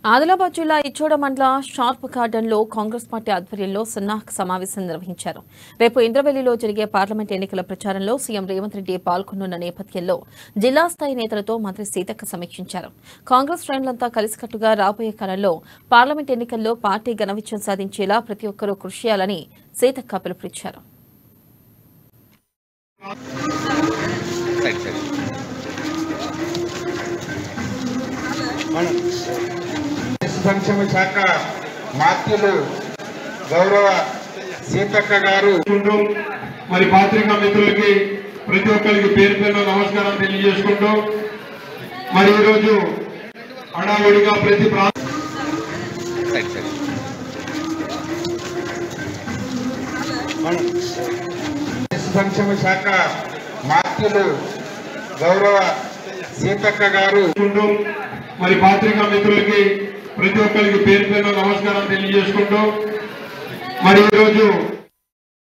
ఆదిలాబాద్ జిల్లా ఇచ్చోడ మండల షార్ప్ గార్డెన్లో కాంగ్రెస్ పార్టీ ఆధ్వర్యంలో సన్నాహక సమావేశం నిర్వహించారు. రేపు ఇంద్రవెల్లిలో జరిగే పార్లమెంట్ ఎన్నికల ప్రచారంలో సీఎం రేవంత్ రెడ్డి పాల్గొనున్న నేపథ్యంలో జిల్లా స్థాయి నేతలతో మంత్రి సీతక్క సమీక్షించారు. కాంగ్రెస్ శ్రేణులంతా కలిసికట్టుగా రాబోయే కాలంలో పార్లమెంట్ ఎన్నికల్లో పార్టీ ఘన విజయం సాధించేలా ప్రతి ఒక్కరూ కృషి చేయాలని సీతక్క పిలుపునిచ్చారు. సంక్షేమ శాఖ మాత్యులు గౌరవ సీతక్క గారు మరి పాత్రికా మిత్రులకి ప్రతి ఒక్కరికి పేరు పేరు నమస్కారం తెలియజేసుకుంటూ మరి ఈరోజు హడావుడిగా ప్రతి సంక్షేమ శాఖ మాత్యులు గౌరవ సీతక్క గారు మరి పాత్రికా మిత్రులకి ప్రతి ఒక్కరికి పేరు పేరు నమస్కారం తెలియజేసుకుంటూ మరి ఈరోజు